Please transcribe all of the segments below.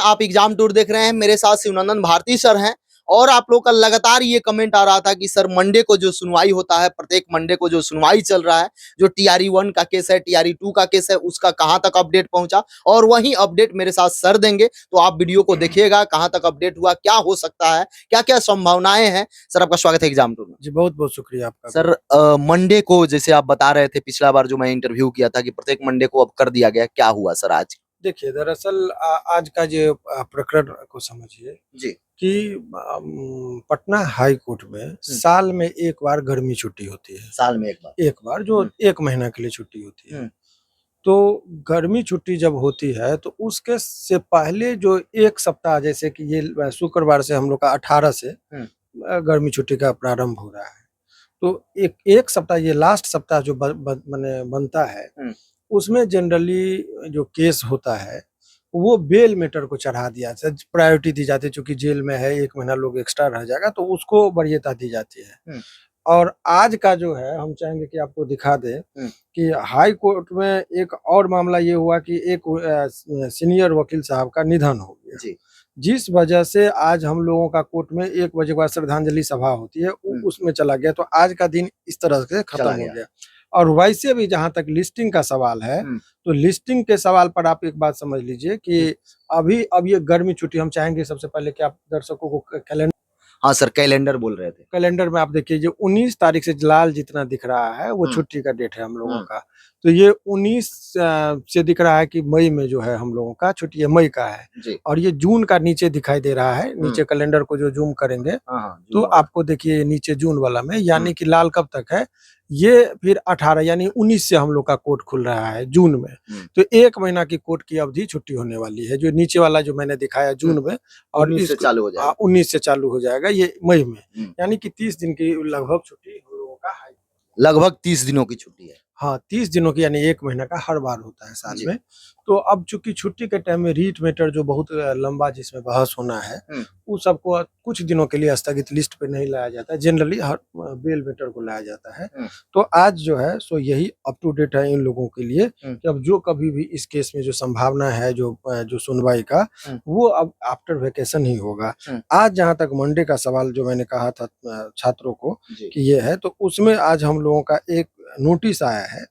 आप exam tour देख रहे हैं। मेरे साथ शिवनंदन भारती सर हैं और आप लोग का लगातार ये कमेंट आ रहा था कि सर मंडे को जो सुनवाई होता है, प्रत्येक मंडे को जो सुनवाई चल रहा है, जो टीआरई 1 का केस है, टीआरई 2 का केस है, उसका कहां तक अपडेट पहुंचा और वही अपडेट मेरे साथ सर देंगे। तो आप वीडियो को देखिएगा, कहां तक अपडेट हुआ, क्या हो सकता है, क्या क्या संभावनाएं हैं। सर आपका स्वागत है एग्जाम टूर में। जी बहुत बहुत शुक्रिया आपका। सर मंडे को जैसे आप बता रहे थे, पिछला बार जो मैं इंटरव्यू किया था कि प्रत्येक मंडे को अब कर दिया गया, क्या हुआ सर आज? देखिए दरअसल आज का जो प्रकरण को समझिए जी। कि पटना हाई कोर्ट में साल में एक बार गर्मी छुट्टी होती है। साल में एक बार जो 1 महीना के लिए छुट्टी होती है। तो गर्मी छुट्टी जब होती है तो उसके से पहले जो 1 सप्ताह, जैसे कि ये शुक्रवार से हम लोग का 18 से गर्मी छुट्टी का प्रारंभ हो रहा है। तो एक सप्ताह, ये लास्ट सप्ताह जो माने बनता है, उसमें जनरली जो केस होता है वो बेल मैटर को चढ़ा दिया जाता है, प्रायोरिटी दी जाती है। चूंकि जेल में है, 1 महीना लोग एक्स्ट्रा रह जाएगा तो उसको वरीयता दी जाती है। और आज का जो है हम चाहेंगे कि आपको दिखा दें कि हाई कोर्ट में एक और मामला ये हुआ कि एक सीनियर वकील साहब का निधन हो गया जी। जिस वजह से आज हम लोगों का कोर्ट में 1 बजे के बाद श्रद्धांजलि सभा होती है, उसमें चला गया। तो आज का दिन इस तरह से खत्म हो गया। और वैसे भी जहां तक लिस्टिंग का सवाल है, तो लिस्टिंग के सवाल पर आप एक बात समझ लीजिए कि अभी अब ये गर्मी छुट्टी, हम चाहेंगे सबसे पहले कि आप दर्शकों को कैलेंडर, हाँ सर कैलेंडर बोल रहे थे, कैलेंडर में आप देखिए जो 19 तारीख से लाल जितना दिख रहा है वो छुट्टी का डेट है हम लोगों का। तो ये 19 से दिख रहा है कि मई में जो है हम लोगों का छुट्टी है, मई का है जी। और ये जून का नीचे दिखाई दे रहा है। नीचे कैलेंडर को जो जूम करेंगे तो आपको देखिए नीचे जून वाला में, यानी कि लाल कब तक है, ये फिर 18 यानी 19 से हम लोग का कोर्ट खुल रहा है जून में। तो 1 महीना की कोर्ट की अवधि छुट्टी होने वाली है। जो नीचे वाला जो मैंने दिखाया जून में, और 19 से चालू हो जाएगा। 19 से चालू हो जाएगा ये मई में, यानी कि 30 दिन की लगभग छुट्टी हम लोगों का है। लगभग 30 दिनों की छुट्टी है। हाँ 30 दिनों की, यानी 1 महीना का हर बार होता है साल में। तो अब चूंकि छुट्टी के टाइम में रीट मैटर जो बहुत लंबा जिसमें बहस होना है, उस सबको कुछ दिनों के लिए स्थगित लिस्ट पे नहीं लाया जाता है। जनरली हर बेल मैटर को लाया जाता है। तो आज जो है सो यही अप टू डेट है इन लोगों के लिए कि अब जो कभी भी इस केस में जो संभावना है जो सुनवाई का, वो अब आफ्टर वेकेशन ही होगा। आज जहाँ तक मंडे का सवाल जो मैंने कहा था छात्रों को कि ये है, तो उसमें आज हम लोगों का एक नोटिस आया है,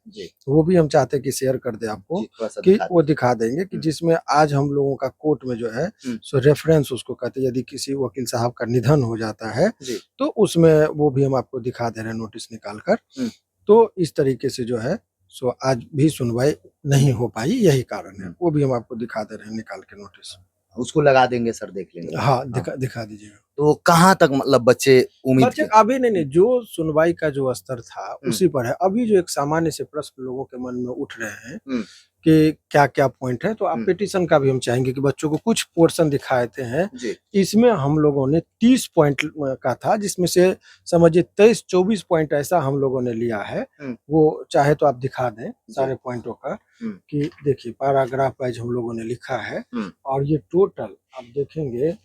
वो भी हम चाहते हैं कि शेयर कर दे आपको, कि वो दिखा देंगे कि जिसमें आज हम लोगों का कोर्ट में जो है सो रेफरेंस उसको कहते हैं, यदि किसी वकील साहब का निधन हो जाता है तो उसमें वो भी हम आपको दिखा दे रहे हैं नोटिस निकाल कर। तो इस तरीके से जो है सो आज भी सुनवाई नहीं हो पाई, यही कारण है। वो भी हम आपको दिखा दे रहे हैं निकाल के नोटिस, उसको लगा देंगे सर, देख लेंगे। हाँ दिखा दीजिएगा। तो कहाँ तक मतलब बच्चे उम्मीद अभी नहीं, जो सुनवाई का जो स्तर था उसी पर है। अभी जो एक सामान्य से प्रश्न लोगों के मन में उठ रहे हैं कि क्या क्या पॉइंट है, तो आप पिटीशन का भी हम चाहेंगे कि बच्चों को कुछ पोर्शन दिखाते हैं। इसमें हम लोगों ने 30 पॉइंट का था, जिसमें से समझिए 23-24 पॉइंट ऐसा हम लोगों ने लिया है। वो चाहे तो आप दिखा दें सारे पॉइंटों का, कि देखिए पैराग्राफ वाइज हम लोगों ने लिखा है। और ये टोटल आप देखेंगे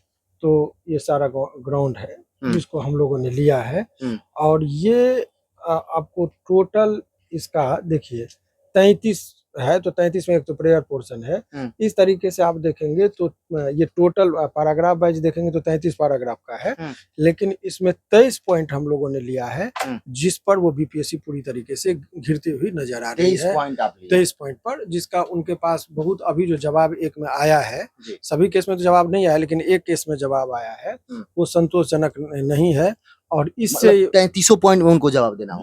तो ये सारा ग्राउंड है जिसको हम लोगों ने लिया है। और ये आपको टोटल इसका देखिए 33 है, तो 33 में एक तो प्रेयर पोर्शन है। इस तरीके से आप देखेंगे तो ये टोटल पैराग्राफ वाइज देखेंगे तो 33 पैराग्राफ का है, लेकिन इसमें 23 पॉइंट हम लोगों ने लिया है, जिस पर वो बीपीएससी पूरी तरीके से घिरती हुई नजर आ रही है। 23 पॉइंट पर, जिसका उनके पास बहुत अभी जो जवाब एक में आया है, सभी केस में तो जवाब नहीं आया, लेकिन एक केस में जवाब आया है, वो संतोषजनक नहीं है। और इससे 33 पॉइंट में उनको जवाब देना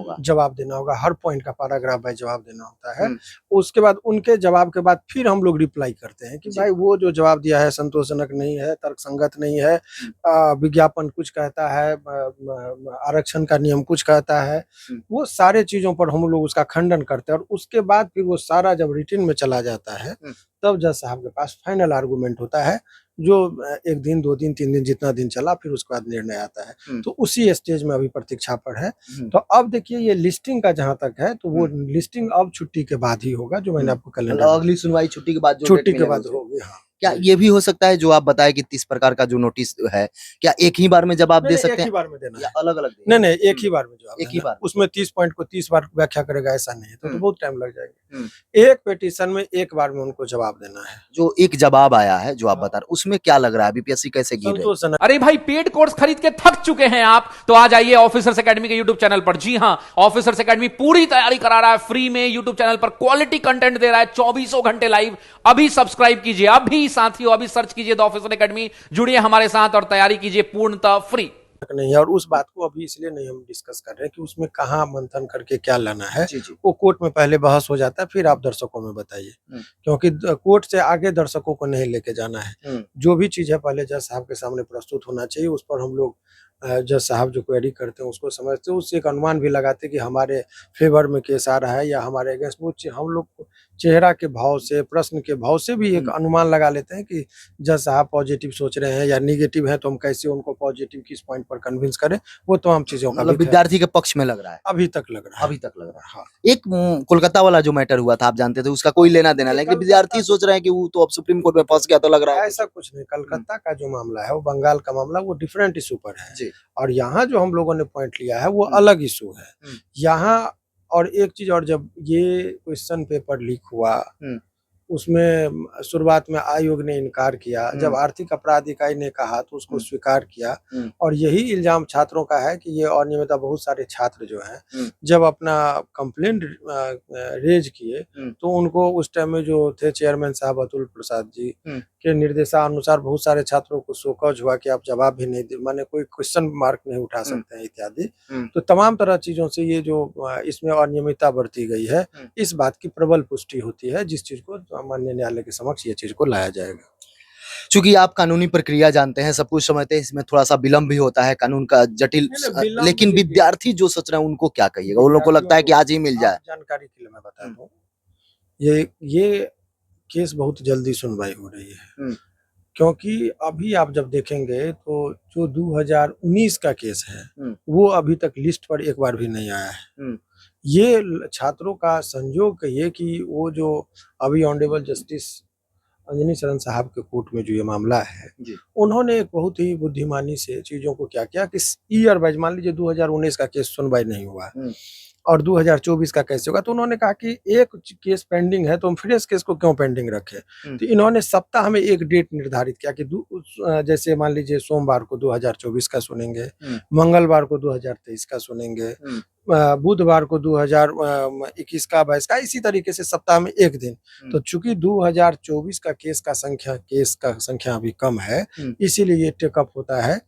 होगा, हर पॉइंट का पैराग्राफ बाय जवाब देना होता है। उसके बाद उनके जवाब के बाद फिर हम लोग रिप्लाई करते हैं कि भाई वो जो जवाब दिया है संतोषजनक नहीं है, तर्कसंगत नहीं है, विज्ञापन कुछ कहता है, आरक्षण का नियम कुछ कहता है, वो सारे चीजों पर हम लोग उसका खंडन करते हैं। और उसके बाद फिर वो सारा जब रिटन में चला जाता है, तब जज साहब के पास फाइनल आर्गूमेंट होता है, जो 1 दिन 2 दिन 3 दिन जितना दिन चला, फिर उसके बाद निर्णय आता है। तो उसी स्टेज में अभी प्रतीक्षा पर है। तो अब देखिए ये लिस्टिंग का जहां तक है, तो वो लिस्टिंग अब छुट्टी के बाद ही होगा, जो मैंने आपको कैलेंडर, अगली सुनवाई छुट्टी के बाद होगी। हाँ क्या ये भी हो सकता है जो आप बताए कि 30 प्रकार का जो नोटिस है, क्या एक ही बार में जवाब दे नहीं, सकते एक हैं ही बार में देना या है। अलग-अलग नहीं, नहीं, एक ही बार में जवाब एक ही देना है। बार? उसमें 30 पॉइंट को 30 बार व्याख्या करेगा ऐसा नहीं है, तो हुँ। बहुत टाइम लग जाएगा। हुँ। एक पिटीशन में एक बार में उनको जवाब देना है। जो एक जवाब आया है जो आप हाँ। बता रहे, उसमें क्या लग रहा है बीपीएससी कैसे गिर रही है? संतोषजनक। अरे भाई पेड कोर्स खरीद के थक चुके हैं आप, तो आ जाइए ऑफिसर्स एकेडमी के यूट्यूब चैनल पर। जी हां, ऑफिसर्स एकेडमी पूरी तैयारी करा रहा है फ्री में यूट्यूब चैनल पर, क्वालिटी कंटेंट दे रहा है 24 घंटे लाइव। अभी सब्सक्राइब कीजिए, अभी साथियों, अभी सर्च कीजिए द ऑफिसर एकेडमी, जुड़िए हमारे साथ और तैयारी कीजिए पूर्णतः फ्री। नहीं है, और उस बात को अभी इसलिए नहीं हम डिस्कस कर रहे हैं कि उसमें कहाँ मंथन करके क्या लाना है। जी, जी। वो कोर्ट में पहले बहस हो जाता है, फिर आप दर्शकों में बताइए, क्योंकि कोर्ट से आगे दर्शकों को नहीं लेके जाना है। जो भी चीज है पहले जज साहब के सामने प्रस्तुत होना चाहिए, उस पर हम लोग जज साहब जो क्वेरी करते हैं उसको समझते हैं, उससे एक अनुमान भी लगाते हैं कि हमारे फेवर में केस आ रहा है या हमारे अगेंस्ट। वो हम लोग चेहरा के भाव से, प्रश्न के भाव से भी एक अनुमान लगा लेते हैं कि जज साहब पॉजिटिव सोच रहे हैं या निगेटिव है, तो हम कैसे उनको पॉजिटिव किस पॉइंट पर कन्विंस करें। वो तमाम चीजों का मतलब भी विद्यार्थी के पक्ष में लग रहा है, अभी तक लग रहा है। अभी तक लग रहा है। हाँ। एक कोलकाता वाला जो मैटर हुआ था आप जानते थे, उसका कोई लेना देना, लेकिन विद्यार्थी सोच रहे हैं कि वो तो अब सुप्रीम कोर्ट में फंस गया तो लग रहा है ऐसा कुछ नहीं, कलकत्ता का जो मामला है वो बंगाल का मामला, वो डिफरेंट इशू पर है। जी। और यहाँ जो हम लोगों ने पॉइंट लिया है वो अलग इशू है यहाँ। और एक चीज और, जब ये क्वेश्चन पेपर लीक हुआ उसमें शुरुआत में आयोग ने इनकार किया, जब आर्थिक अपराध इकाई ने कहा तो उसको स्वीकार किया। और यही इल्जाम छात्रों का है कि ये अनियमितता, बहुत सारे छात्र जो हैं जब अपना कंप्लेंट रेज किए तो उनको उस टाइम में जो थे चेयरमैन साहब अतुल प्रसाद जी के निर्देशानुसार बहुत सारे छात्रों को शोकॉज हुआ कि आप जवाब भी नहीं दे, माने कोई क्वेश्चन मार्क नहीं उठा सकते हैं इत्यादि। तो तमाम तरह चीजों से ये जो इसमें अनियमितता बरती गई है, इस बात की प्रबल पुष्टि होती है, जिस चीज को माननीय न्यायालय के समक्ष ये चीज को लाया जाएगा। चूंकि आप कानूनी प्रक्रिया जानते हैं, सब कुछ समझते हैं, इसमें थोड़ा सा विलम्ब भी होता है, कानून का जटिल, विलम्ब लेकिन देखिए, विद्यार्थी जो सोच रहे हैं उनको क्या कहिएगा? उन लोगों को लगता है कि आज ही मिल जाए। जानकारी के लिए मैं बता दूं, ये केस बहुत जल्दी सुनवाई हो रही है, क्योंकि अभी आप जब देखेंगे तो जो 2019 का केस है वो अभी तक लिस्ट पर एक बार भी नहीं आया है। ये छात्रों का संजोग कहिए कि वो जो अभी ऑनरेबल जस्टिस अंजनी शरण साहब के कोर्ट में जो ये मामला है, उन्होंने एक बहुत ही बुद्धिमानी से चीजों को क्या किया कि ईयर वाइज, मान लीजिए 2019 का केस सुनवाई नहीं हुआ और 2024 का कैसे होगा, तो उन्होंने कहा कि एक केस पेंडिंग है तो हम फ्रेश केस को क्यों पेंडिंग रखें। तो इन्होंने सप्ताह में एक डेट निर्धारित किया कि जैसे मान लीजिए सोमवार को 2024 का सुनेंगे, मंगलवार को 2023 का सुनेंगे, बुधवार को 2021 का 22 का, इसी तरीके से सप्ताह में एक दिन। तो चूंकि 2024 का केस का संख्या अभी कम है, इसीलिए ये टेकअप होता है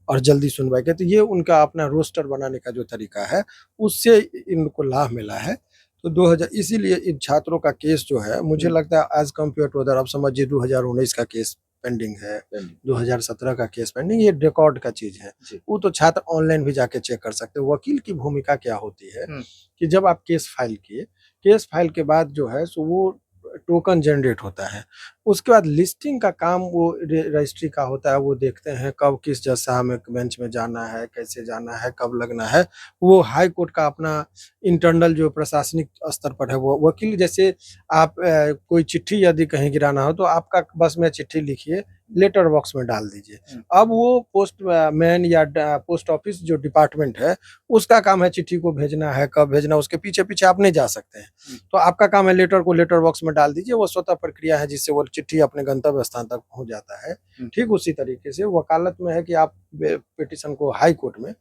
और जल्दी सुनवाई के। तो ये उनका अपना रोस्टर बनाने का जो तरीका है उससे इनको लाभ मिला है। तो 2000, इसीलिए इन छात्रों का केस जो है, मुझे लगता है एज कम्पेयर टू अदर, अब समझिए 2019 का केस पेंडिंग है, 2017 का केस पेंडिंग, ये रिकॉर्ड का चीज है। वो तो छात्र ऑनलाइन भी जाके चेक कर सकते हैं। वकील की भूमिका क्या होती है कि जब आप केस फाइल किए, केस फाइल के बाद जो है सो वो टोकन जनरेट होता है, उसके बाद लिस्टिंग का काम वो रजिस्ट्री का होता है। वो देखते हैं कब किस जज साहब में बेंच में जाना है, कैसे जाना है, कब लगना है। वो हाई कोर्ट का अपना इंटरनल जो प्रशासनिक स्तर पर है, वो वकील, जैसे आप कोई चिट्ठी यदि कहीं गिराना हो तो आपका बस में चिट्ठी लिखिए, लेटर बॉक्स में डाल दीजिए। अब वो पोस्ट मैन या पोस्ट ऑफिस जो डिपार्टमेंट है उसका काम है चिट्ठी को भेजना है, कब भेजना, उसके पीछे पीछे आप नहीं जा सकते हैं। तो आपका काम है लेटर को लेटर बॉक्स में डाल दीजिए, वो स्वतः प्रक्रिया है जिससे वो चिट्ठी अपने गंतव्य स्थान तक पहुंच जाता है। ठीक उसी तरीके से वकालत में है कि आप पिटीशन को हाई कोर्ट में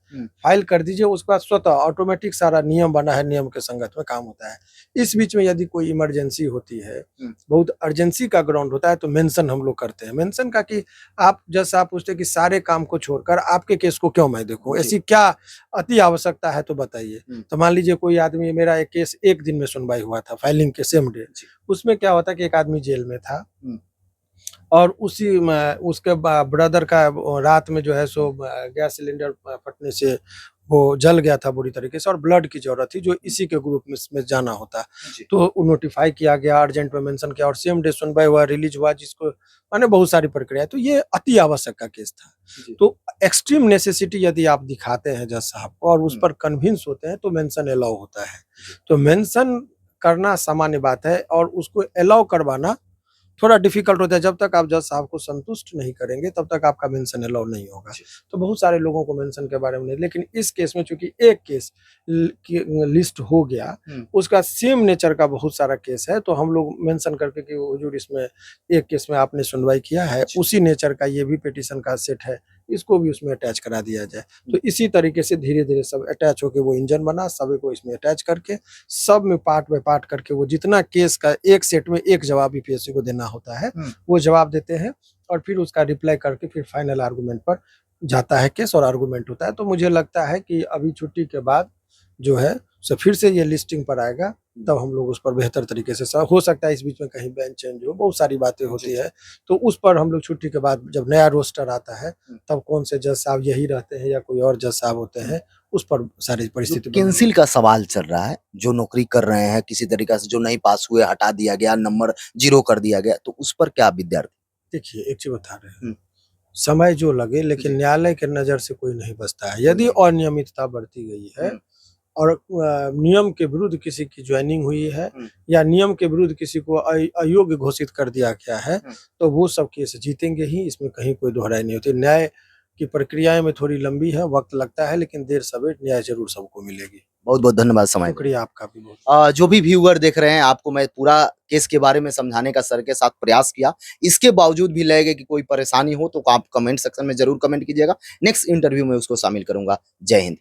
फाइल कर दीजिए, उसके बाद स्वतः ऑटोमेटिक सारा नियम बना है, नियम के संगत में काम होता है। इस बीच में यदि कोई इमरजेंसी होती है, बहुत अर्जेंसी का ग्राउंड होता है, तो मेंशन हम लोग करते हैं। मेंशन का कि आप जैसे आप पूछते कि सारे काम को छोड़कर आपके केस को क्यों मैं देखूं, ऐसी क्या अति आवश्यकता है तो बताइए। तो मान लीजिए कोई आदमी, मेरा एक केस एक दिन में सुनवाई हुआ था फाइलिंग के सेम डे। उसमें क्या होता कि एक आदमी जेल में था और उसी में उसके ब्रदर का रात में जो है सो गैस सिलेंडर फटने से वो जल गया था बुरी तरीके से और ब्लड की जरूरत थी, जो इसी के ग्रुप में जाना होता। तो नोटिफाई किया गया, अर्जेंट में मेंशन किया और सेम डे सुनवाई हुआ, रिलीज हुआ, जिसको माने बहुत सारी प्रक्रिया है। तो ये अति आवश्यक का केस था। तो एक्सट्रीम नेसेसिटी यदि आप दिखाते हैं जज साहब को और उस पर कन्विंस होते हैं तो मेंशन अलाउ होता है। तो मेंशन करना सामान्य बात है और उसको अलाउ करवाना थोड़ा डिफिकल्ट होता है। जब तक आप जज साहब को संतुष्ट नहीं करेंगे तब तक आपका मेंशन अलाउ नहीं होगा। तो बहुत सारे लोगों को मेंशन के बारे में नहीं, लेकिन इस केस में चूंकि एक केस लिस्ट हो गया, उसका सेम नेचर का बहुत सारा केस है, तो हम लोग मेंशन करके कि हुजूर इसमें एक केस में आपने सुनवाई किया है, उसी नेचर का ये भी पिटीशन का सेट है, इसको भी उसमें अटैच करा दिया जाए। तो इसी तरीके से धीरे धीरे सब अटैच होके वो इंजन बना, सभी को इसमें अटैच करके सब में पार्ट बाय पार्ट करके वो जितना केस का एक सेट में एक जवाब यूपीएससी को देना होता है वो जवाब देते हैं, और फिर उसका रिप्लाई करके फिर फाइनल आर्गूमेंट पर जाता है केस और आर्गूमेंट होता है। तो मुझे लगता है कि अभी छुट्टी के बाद जो है सो फिर से ये लिस्टिंग पर आएगा, तब हम लोग उस पर बेहतर तरीके से हो सकता है इस बीच में कहीं बेंच चेंज हो, बहुत सारी बातें होती है, तो उस पर हम लोग छुट्टी के बाद जब नया रोस्टर आता है तब कौन से जज साहब यही रहते हैं या कोई और जज साहब होते हैं, उस पर सारी परिस्थिति कैंसिल का सवाल चल रहा है, जो नौकरी कर रहे हैं किसी तरीके से जो नहीं पास हुए हटा दिया गया, नंबर 0 कर दिया गया, तो उस पर क्या विद्यार्थी? देखिए एक चीज बता रहे हैं, समय जो लगे लेकिन न्यायालय के नजर से कोई नहीं बचता है। यदि अनियमितता बढ़ती गई है और नियम के विरुद्ध किसी की ज्वाइनिंग हुई है या नियम के विरुद्ध किसी को अयोग्य घोषित कर दिया गया है, तो वो सब केस जीतेंगे ही, इसमें कहीं कोई दोहराई नहीं होती। न्याय की प्रक्रियाएं में थोड़ी लंबी है, वक्त लगता है, लेकिन देर सवेर न्याय जरूर सबको मिलेगी। बहुत बहुत धन्यवाद समय। शुक्रिया आपका भी बहुत। जो भी व्यूअर देख रहे हैं, आपको मैं पूरा केस के बारे में समझाने का सर के साथ प्रयास किया, इसके बावजूद भी लगे कि कोई परेशानी हो तो आप कमेंट सेक्शन में जरूर कमेंट कीजिएगा, नेक्स्ट इंटरव्यू में उसको शामिल करूंगा। जय हिंद।